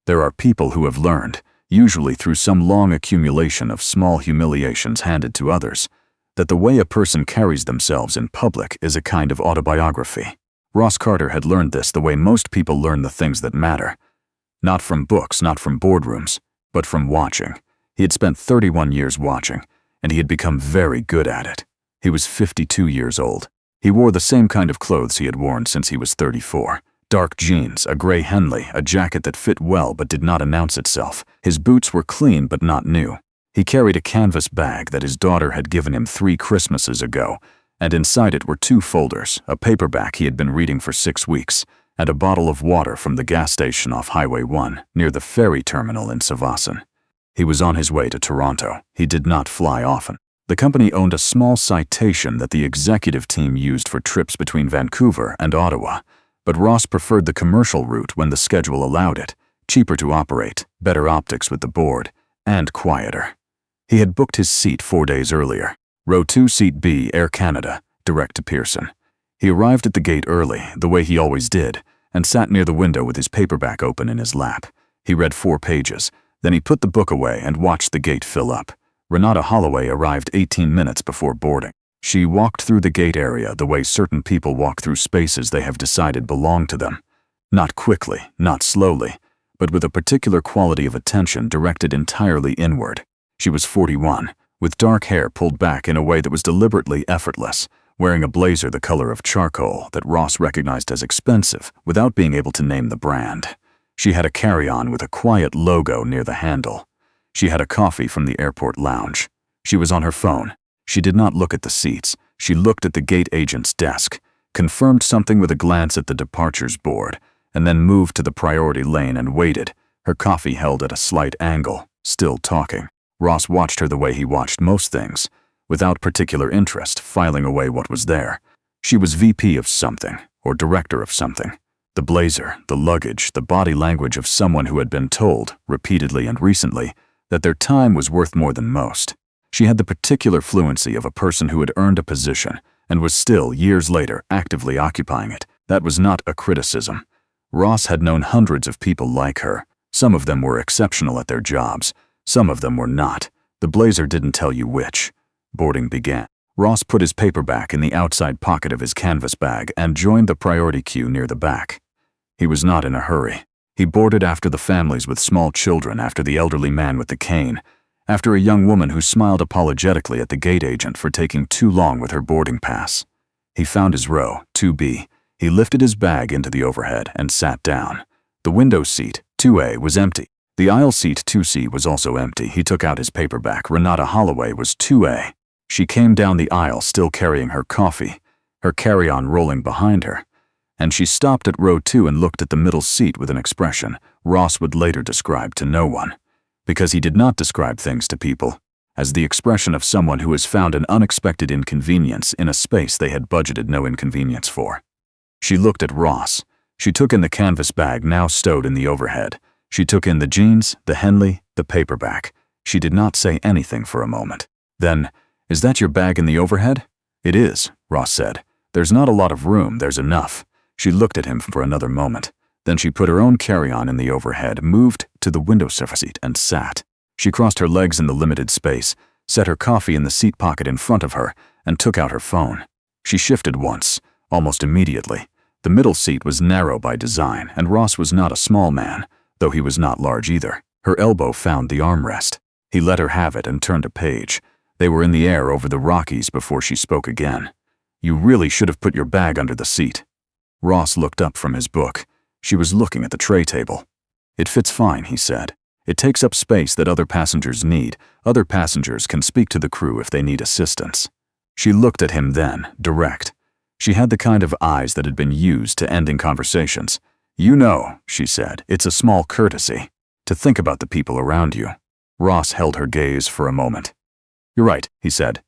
There are people who have learned, usually through some long accumulation of small humiliations handed to others, that the way a person carries themselves in public is a kind of autobiography. Ross Carter had learned this the way most people learn the things that matter. Not from books, not from boardrooms, but from watching. He had spent 31 years watching, and he had become very good at it. He was 52 years old. He wore the same kind of clothes he had worn since he was 34. Dark jeans, a gray Henley, a jacket that fit well but did not announce itself. His boots were clean but not new. He carried a canvas bag that his daughter had given him 3 Christmases ago, and inside it were 2 folders, a paperback he had been reading for 6 weeks, and a bottle of water from the gas station off Highway 1, near the ferry terminal in Savassan. He was on his way to Toronto. He did not fly often. The company owned a small citation that the executive team used for trips between Vancouver and Ottawa, but Ross preferred the commercial route when the schedule allowed it, cheaper to operate, better optics with the board, and quieter. He had booked his seat 4 days earlier. Row 2, Seat B, Air Canada, direct to Pearson. He arrived at the gate early, the way he always did, and sat near the window with his paperback open in his lap. He read 4 pages, then he put the book away and watched the gate fill up. Renata Holloway arrived 18 minutes before boarding. She walked through the gate area the way certain people walk through spaces they have decided belong to them. Not quickly, not slowly, but with a particular quality of attention directed entirely inward. She was 41, with dark hair pulled back in a way that was deliberately effortless, wearing a blazer the color of charcoal that Ross recognized as expensive without being able to name the brand. She had a carry-on with a quiet logo near the handle. She had a coffee from the airport lounge. She was on her phone. She did not look at the seats. She looked at the gate agent's desk, confirmed something with a glance at the departures board, and then moved to the priority lane and waited, her coffee held at a slight angle, still talking. Ross watched her the way he watched most things, without particular interest, filing away what was there. She was VP of something, or director of something. The blazer, the luggage, the body language of someone who had been told, repeatedly and recently, that their time was worth more than most. She had the particular fluency of a person who had earned a position and was still, years later, actively occupying it. That was not a criticism. Ross had known hundreds of people like her. Some of them were exceptional at their jobs. Some of them were not. The blazer didn't tell you which. Boarding began. Ross put his paperback in the outside pocket of his canvas bag and joined the priority queue near the back. He was not in a hurry. He boarded after the families with small children, after the elderly man with the cane, after a young woman who smiled apologetically at the gate agent for taking too long with her boarding pass. He found his row, 2B. He lifted his bag into the overhead and sat down. The window seat, 2A, was empty. The aisle seat, 2C, was also empty. He took out his paperback. Renata Holloway was 2A. She came down the aisle still carrying her coffee, her carry-on rolling behind her, and she stopped at row 2 and looked at the middle seat with an expression Ross would later describe to no one, because he did not describe things to people, as the expression of someone who has found an unexpected inconvenience in a space they had budgeted no inconvenience for. She looked at Ross. She took in the canvas bag now stowed in the overhead. She took in the jeans, the Henley, the paperback. She did not say anything for a moment. Then, "Is that your bag in the overhead?" "It is," Ross said. "There's not a lot of room, there's enough." She looked at him for another moment. Then she put her own carry-on in the overhead, moved to the window seat, and sat. She crossed her legs in the limited space, set her coffee in the seat pocket in front of her, and took out her phone. She shifted once, almost immediately. The middle seat was narrow by design, and Ross was not a small man, though he was not large either. Her elbow found the armrest. He let her have it and turned a page. They were in the air over the Rockies before she spoke again. "You really should have put your bag under the seat." Ross looked up from his book. She was looking at the tray table. "It fits fine," he said. "It takes up space that other passengers need. Other passengers can speak to the crew if they need assistance." She looked at him then, direct. She had the kind of eyes that had been used to ending conversations. "You know," she said, "it's a small courtesy to think about the people around you." Ross held her gaze for a moment. "You're right," he said.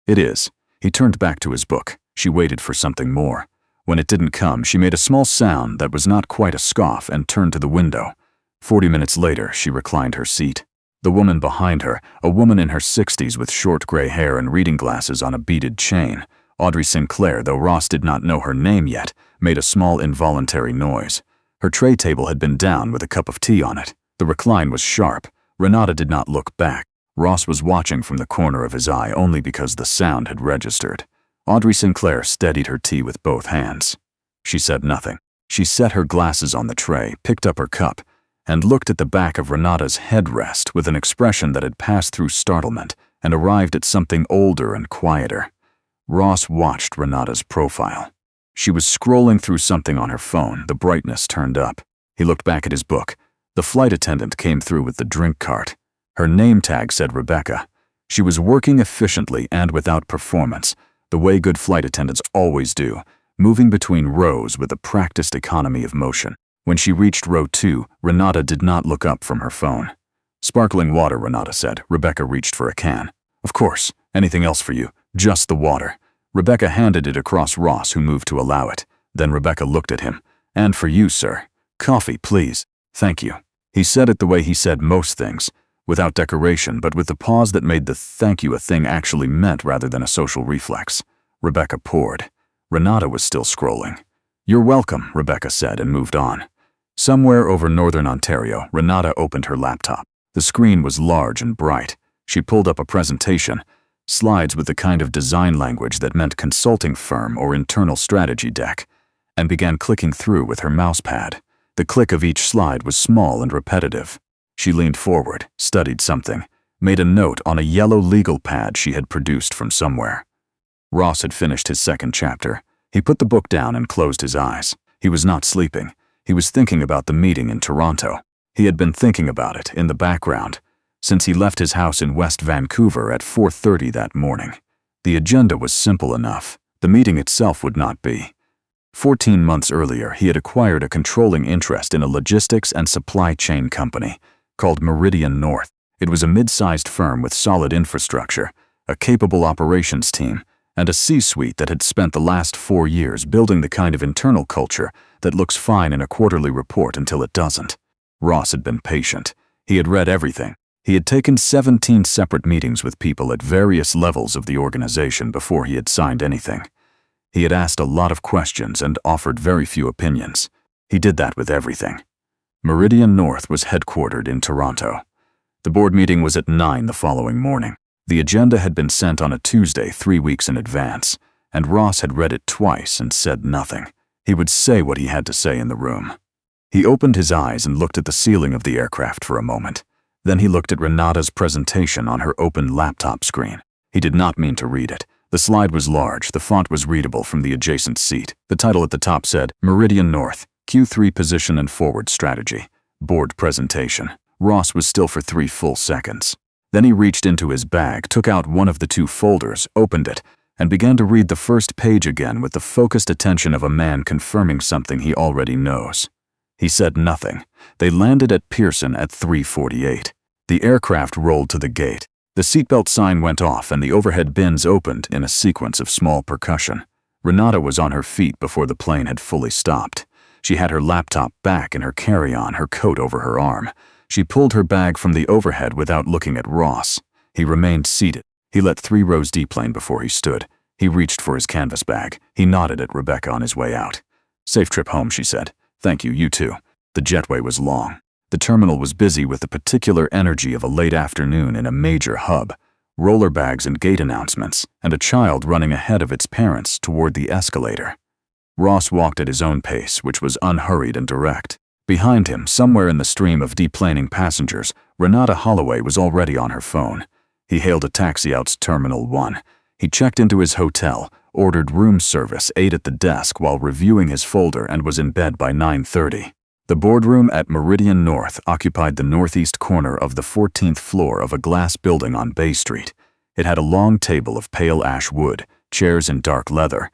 "It is." He turned back to his book. She waited for something more. When it didn't come, she made a small sound that was not quite a scoff and turned to the window. 40 minutes later, she reclined her seat. The woman behind her, a woman in her 60s with short gray hair and reading glasses on a beaded chain, Audrey Sinclair, though Ross did not know her name yet, made a small involuntary noise. Her tray table had been down with a cup of tea on it. The recline was sharp. Renata did not look back. Ross was watching from the corner of his eye only because the sound had registered. Audrey Sinclair steadied her tea with both hands. She said nothing. She set her glasses on the tray, picked up her cup, and looked at the back of Renata's headrest with an expression that had passed through startlement and arrived at something older and quieter. Ross watched Renata's profile. She was scrolling through something on her phone, the brightness turned up. He looked back at his book. The flight attendant came through with the drink cart. Her name tag said Rebecca. She was working efficiently and without performance, the way good flight attendants always do, moving between rows with a practiced economy of motion. When she reached row 2, Renata did not look up from her phone. Sparkling water, Renata said. Rebecca reached for a can. Of course. Anything else for you? Just the water. Rebecca handed it across Ross, who moved to allow it. Then Rebecca looked at him. And for you, sir. Coffee, please. Thank you. He said it the way he said most things, without decoration, but with the pause that made the thank you a thing actually meant rather than a social reflex. Rebecca poured. Renata was still scrolling. You're welcome, Rebecca said and moved on. Somewhere over northern Ontario, Renata opened her laptop. The screen was large and bright. She pulled up a presentation, slides with the kind of design language that meant consulting firm or internal strategy deck, and began clicking through with her mouse pad. The click of each slide was small and repetitive. She leaned forward, studied something, made a note on a yellow legal pad she had produced from somewhere. Ross had finished his second chapter. He put the book down and closed his eyes. He was not sleeping. He was thinking about the meeting in Toronto. He had been thinking about it in the background since he left his house in West Vancouver at 4:30 that morning. The agenda was simple enough. The meeting itself would not be. 14 months earlier, he had acquired a controlling interest in a logistics and supply chain company called Meridian North. It was a mid-sized firm with solid infrastructure, a capable operations team, and a C-suite that had spent the last 4 years building the kind of internal culture that looks fine in a quarterly report until it doesn't. Ross had been patient. He had read everything. He had taken 17 separate meetings with people at various levels of the organization before he had signed anything. He had asked a lot of questions and offered very few opinions. He did that with everything. Meridian North was headquartered in Toronto. The board meeting was at 9 the following morning. The agenda had been sent on a Tuesday 3 weeks in advance, and Ross had read it twice and said nothing. He would say what he had to say in the room. He opened his eyes and looked at the ceiling of the aircraft for a moment. Then he looked at Renata's presentation on her open laptop screen. He did not mean to read it. The slide was large, the font was readable from the adjacent seat. The title at the top said, Meridian North, Q3 Position and Forward Strategy, Board Presentation. Ross was still for 3 full seconds. Then he reached into his bag, took out one of the 2 folders, opened it, and began to read the first page again with the focused attention of a man confirming something he already knows. He said nothing. They landed at Pearson at 3:48. The aircraft rolled to the gate. The seatbelt sign went off and the overhead bins opened in a sequence of small percussion. Renata was on her feet before the plane had fully stopped. She had her laptop back in her carry-on, her coat over her arm. She pulled her bag from the overhead without looking at Ross. He remained seated. He let 3 rows deplane before he stood. He reached for his canvas bag. He nodded at Rebecca on his way out. Safe trip home, she said. Thank you, you too. The jetway was long. The terminal was busy with the particular energy of a late afternoon in a major hub, roller bags and gate announcements, and a child running ahead of its parents toward the escalator. Ross walked at his own pace, which was unhurried and direct. Behind him, somewhere in the stream of deplaning passengers, Renata Holloway was already on her phone. He hailed a taxi out to Terminal 1. He checked into his hotel, ordered room service, ate at the desk while reviewing his folder, and was in bed by 9:30. The boardroom at Meridian North occupied the northeast corner of the 14th floor of a glass building on Bay Street. It had a long table of pale ash wood, chairs in dark leather,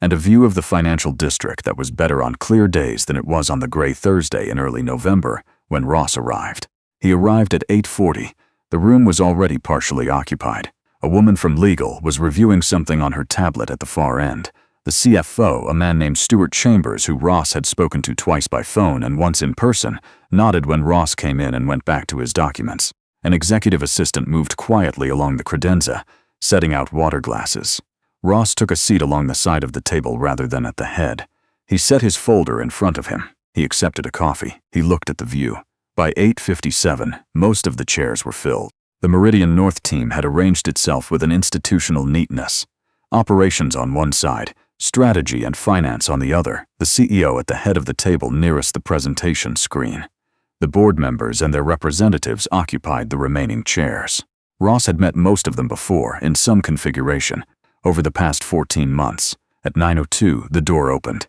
and a view of the financial district that was better on clear days than it was on the gray Thursday in early November when Ross arrived. He arrived at 8:40. The room was already partially occupied. A woman from legal was reviewing something on her tablet at the far end. The CFO, a man named Stuart Chambers, who Ross had spoken to twice by phone and once in person, nodded when Ross came in and went back to his documents. An executive assistant moved quietly along the credenza, setting out water glasses. Ross took a seat along the side of the table rather than at the head. He set his folder in front of him. He accepted a coffee. He looked at the view. By 8:57, most of the chairs were filled. The Meridian North team had arranged itself with an institutional neatness. Operations on one side, strategy and finance on the other, the CEO at the head of the table nearest the presentation screen. The board members and their representatives occupied the remaining chairs. Ross had met most of them before, in some configuration, over the past 14 months. At 9:02, the door opened.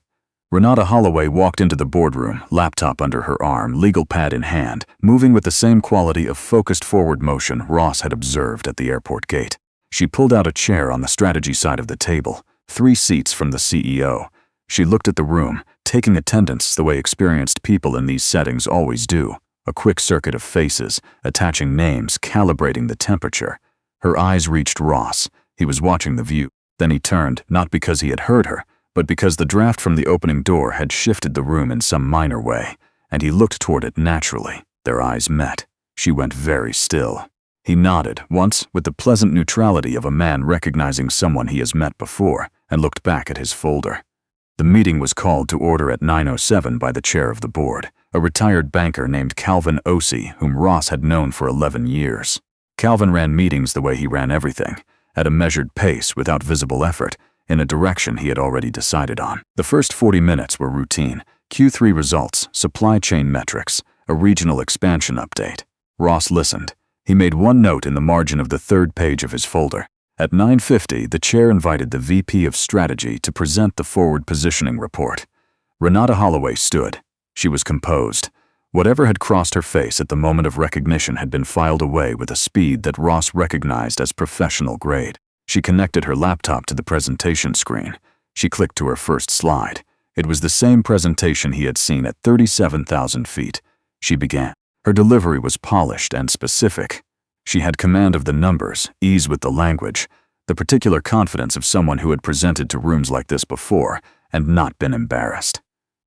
Renata Holloway walked into the boardroom, laptop under her arm, legal pad in hand, moving with the same quality of focused forward motion Ross had observed at the airport gate. She pulled out a chair on the strategy side of the table, 3 seats from the CEO. She looked at the room, taking attendance the way experienced people in these settings always do. A quick circuit of faces, attaching names, calibrating the temperature. Her eyes reached Ross. He was watching the view. Then he turned, not because he had heard her, but because the draft from the opening door had shifted the room in some minor way, and he looked toward it naturally. Their eyes met. She went very still. He nodded, once with the pleasant neutrality of a man recognizing someone he has met before, and looked back at his folder. The meeting was called to order at 9:07 by the chair of the board, a retired banker named Calvin Ossie, whom Ross had known for 11 years. Calvin ran meetings the way he ran everything, at a measured pace without visible effort, in a direction he had already decided on. The first 40 minutes were routine: Q3 results, supply chain metrics, a regional expansion update. Ross listened. He made one note in the margin of the 3rd page of his folder. At 9:50, the chair invited the VP of Strategy to present the forward positioning report. Renata Holloway stood. She was composed. Whatever had crossed her face at the moment of recognition had been filed away with a speed that Ross recognized as professional grade. She connected her laptop to the presentation screen. She clicked to her first slide. It was the same presentation he had seen at 37,000 feet. She began. Her delivery was polished and specific. She had command of the numbers, ease with the language, the particular confidence of someone who had presented to rooms like this before and not been embarrassed.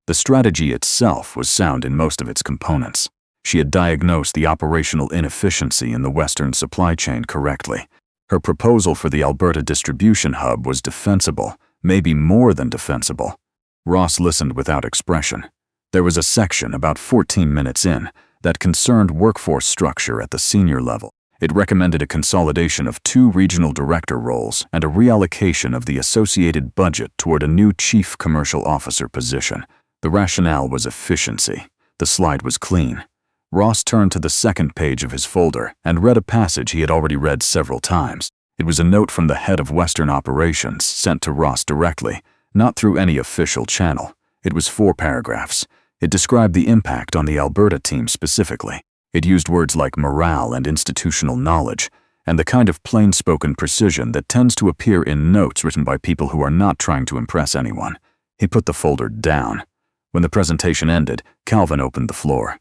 The strategy itself was sound in most of its components. She had diagnosed the operational inefficiency in the Western supply chain correctly. Her proposal for the Alberta distribution hub was defensible, maybe more than defensible. Ross listened without expression. There was a section, about 14 minutes in, that concerned workforce structure at the senior level. It recommended a consolidation of 2 regional director roles and a reallocation of the associated budget toward a new chief commercial officer position. The rationale was efficiency. The slide was clean. Ross turned to the 2nd page of his folder and read a passage he had already read several times. It was a note from the head of Western operations sent to Ross directly, not through any official channel. It was 4 paragraphs. It described the impact on the Alberta team specifically. It used words like morale and institutional knowledge, and the kind of plain-spoken precision that tends to appear in notes written by people who are not trying to impress anyone. He put the folder down. When the presentation ended, Calvin opened the floor.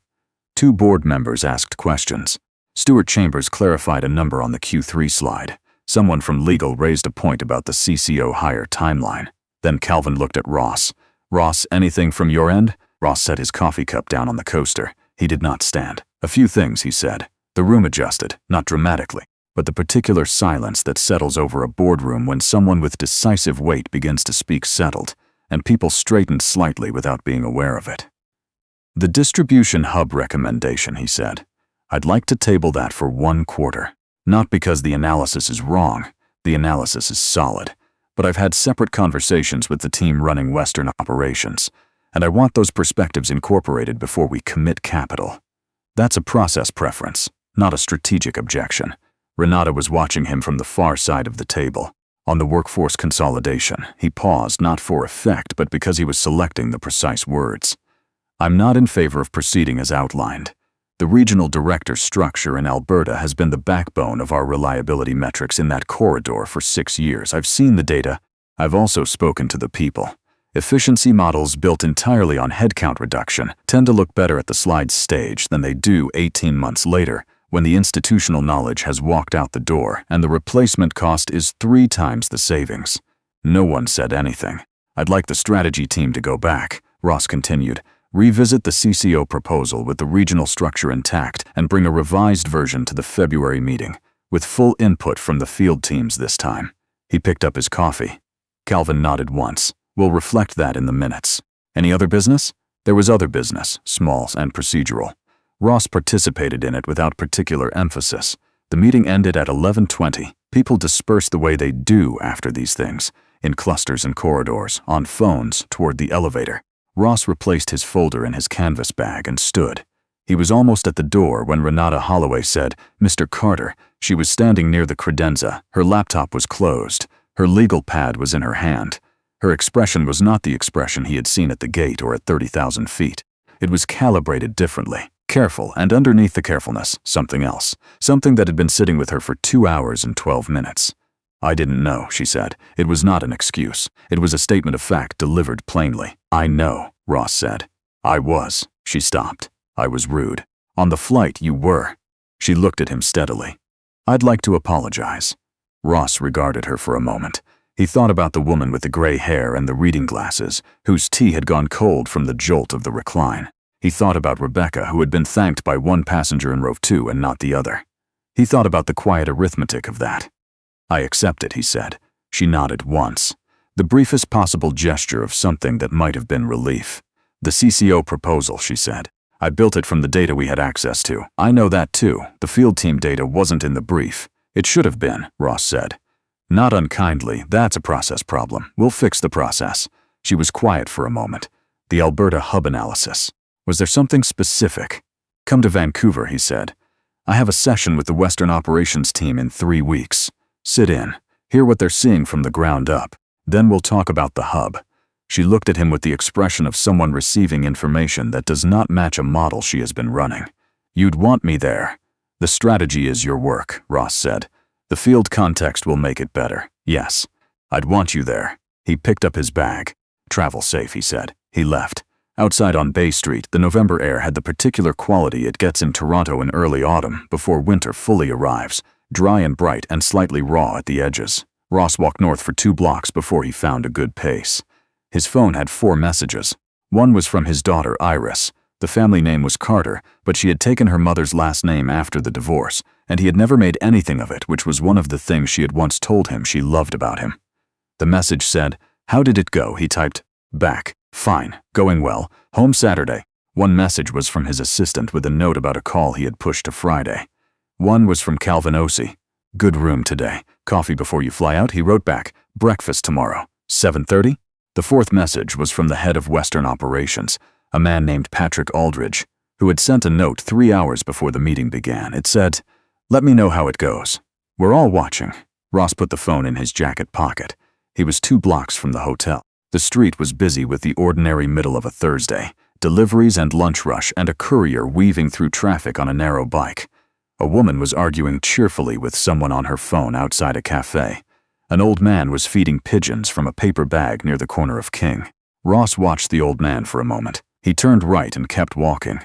2 board members asked questions. Stuart Chambers clarified a number on the Q3 slide. Someone from legal raised a point about the CCO hire timeline. Then Calvin looked at Ross. "Ross, anything from your end?" Ross set his coffee cup down on the coaster. He did not stand. "A few things," he said. The room adjusted, not dramatically, but the particular silence that settles over a boardroom when someone with decisive weight begins to speak settled, and people straightened slightly without being aware of it. "The distribution hub recommendation," he said. "I'd like to table that for 1 quarter. Not because the analysis is wrong. The analysis is solid. But I've had separate conversations with the team running Western operations, and I want those perspectives incorporated before we commit capital. That's a process preference, not a strategic objection." Renata was watching him from the far side of the table. On the workforce consolidation, he paused not for effect but because he was selecting the precise words. "I'm not in favor of proceeding as outlined. The regional director structure in Alberta has been the backbone of our reliability metrics in that corridor for 6 years. I've seen the data. I've also spoken to the people. Efficiency models built entirely on headcount reduction tend to look better at the slide stage than they do 18 months later, when the institutional knowledge has walked out the door and the replacement cost is 3 times the savings." No one said anything. "I'd like the strategy team to go back," Ross continued. "Revisit the CCO proposal with the regional structure intact and bring a revised version to the February meeting, with full input from the field teams this time." He picked up his coffee. Calvin nodded once. "We'll reflect that in the minutes. Any other business?" There was other business, small and procedural. Ross participated in it without particular emphasis. The meeting ended at 11:20. People dispersed the way they do after these things, in clusters and corridors, on phones, toward the elevator. Ross replaced his folder in his canvas bag and stood. He was almost at the door when Renata Holloway said, "Mr. Carter." She was standing near the credenza. Her laptop was closed. Her legal pad was in her hand. Her expression was not the expression he had seen at the gate or at 30,000 feet. It was calibrated differently, careful, and underneath the carefulness, something else, something that had been sitting with her for 2 hours and 12 minutes. "I didn't know," she said. It was not an excuse. It was a statement of fact delivered plainly. "I know," Ross said. "I was." She stopped. "I was rude. On the flight, you were." She looked at him steadily. "I'd like to apologize." Ross regarded her for a moment. He thought about the woman with the gray hair and the reading glasses, whose tea had gone cold from the jolt of the recline. He thought about Rebecca, who had been thanked by one passenger in row 2 and not the other. He thought about the quiet arithmetic of that. "I accept it," he said. She nodded once. The briefest possible gesture of something that might have been relief. "The CCO proposal," she said. "I built it from the data we had access to." "I know that too. The field team data wasn't in the brief." "It should have been," Ross said. "Not unkindly. That's a process problem. We'll fix the process." She was quiet for a moment. "The Alberta hub analysis. Was there something specific?" "Come to Vancouver," he said. "I have a session with the Western operations team in 3 weeks. Sit in. Hear what they're seeing from the ground up. Then we'll talk about the hub." She looked at him with the expression of someone receiving information that does not match a model she has been running. "You'd want me there." "The strategy is your work," Ross said. "The field context will make it better." "Yes. I'd want you there." He picked up his bag. "Travel safe," he said. He left. Outside on Bay Street, the November air had the particular quality it gets in Toronto in early autumn before winter fully arrives, dry and bright and slightly raw at the edges. Ross walked north for 2 blocks before he found a good pace. His phone had 4 messages. One was from his daughter, Iris. The family name was Carter, but she had taken her mother's last name after the divorce, and he had never made anything of it, which was one of the things she had once told him she loved about him. The message said, "How did it go?" He typed, back, "Fine, going well, home Saturday." One message was from his assistant with a note about a call he had pushed to Friday. One was from Calvin Osey. "Good room today. Coffee before you fly out," he wrote back. "Breakfast tomorrow. 7:30? The 4th message was from the head of Western operations, a man named Patrick Aldridge, who had sent a note 3 hours before the meeting began. It said, "Let me know how it goes. We're all watching." Ross put the phone in his jacket pocket. He was 2 blocks from the hotel. The street was busy with the ordinary middle of a Thursday, deliveries and lunch rush, and a courier weaving through traffic on a narrow bike. A woman was arguing cheerfully with someone on her phone outside a cafe. An old man was feeding pigeons from a paper bag near the corner of King. Ross watched the old man for a moment. He turned right and kept walking.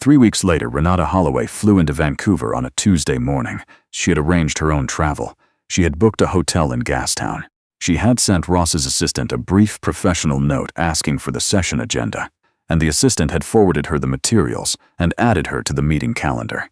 3 weeks later, Renata Holloway flew into Vancouver on a Tuesday morning. She had arranged her own travel. She had booked a hotel in Gastown. She had sent Ross's assistant a brief professional note asking for the session agenda, and the assistant had forwarded her the materials and added her to the meeting calendar.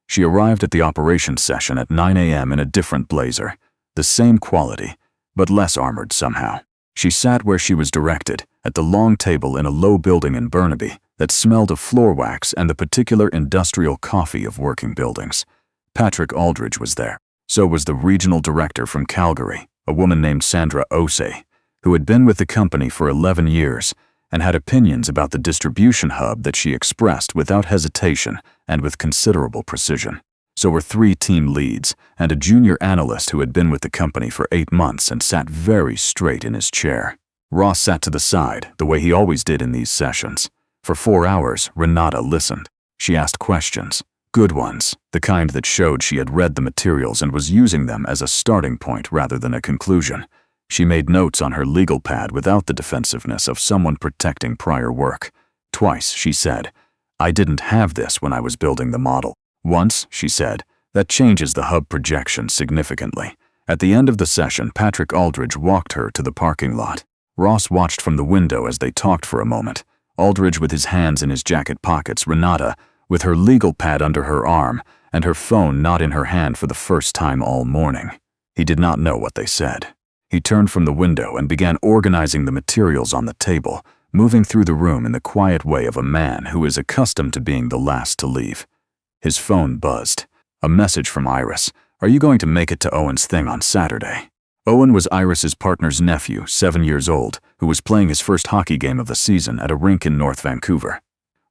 She arrived at the operations session at 9 a.m. in a different blazer, the same quality, but less armored somehow. She sat where she was directed, at the long table in a low building in Burnaby that smelled of floor wax and the particular industrial coffee of working buildings. Patrick Aldridge was there. So was the regional director from Calgary, a woman named Sandra Osei, who had been with the company for 11 years and had opinions about the distribution hub that she expressed without hesitation and with considerable precision. So were 3 team leads and a junior analyst who had been with the company for 8 months and sat very straight in his chair. Ross sat to the side, the way he always did in these sessions. For 4 hours, Renata listened. She asked questions. Good ones, the kind that showed she had read the materials and was using them as a starting point rather than a conclusion. She made notes on her legal pad without the defensiveness of someone protecting prior work. Twice, she said, "I didn't have this when I was building the model." Once, she said, "That changes the hub projection significantly." At the end of the session, Patrick Aldridge walked her to the parking lot. Ross watched from the window as they talked for a moment. Aldridge with his hands in his jacket pockets, Renata with her legal pad under her arm and her phone not in her hand for the first time all morning. He did not know what they said. He turned from the window and began organizing the materials on the table, moving through the room in the quiet way of a man who is accustomed to being the last to leave. His phone buzzed. A message from Iris. "Are you going to make it to Owen's thing on Saturday?" Owen was Iris's partner's nephew, 7 years old, who was playing his first hockey game of the season at a rink in North Vancouver.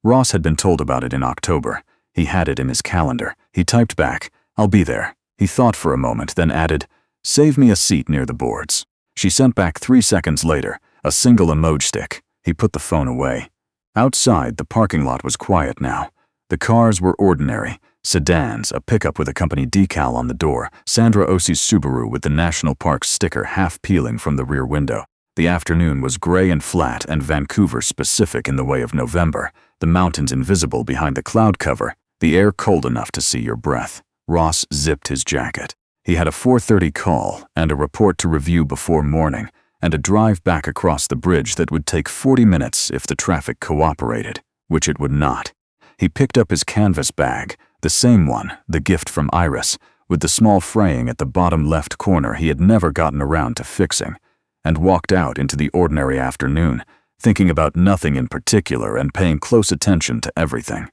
Ross had been told about it in October. He had it in his calendar. He typed back, "I'll be there." He thought for a moment, then added, "Save me a seat near the boards." She sent back 3 seconds later, a single emoji stick. He put the phone away. Outside, the parking lot was quiet now. The cars were ordinary. Sedans, a pickup with a company decal on the door, Sandra Osi's Subaru with the National Park sticker half peeling from the rear window. The afternoon was gray and flat and Vancouver-specific in the way of November, the mountains invisible behind the cloud cover, the air cold enough to see your breath. Ross zipped his jacket. He had a 4:30 call and a report to review before morning, and a drive back across the bridge that would take 40 minutes if the traffic cooperated, which it would not. He picked up his canvas bag, the same one, the gift from Iris, with the small fraying at the bottom left corner he had never gotten around to fixing, and walked out into the ordinary afternoon, thinking about nothing in particular and paying close attention to everything.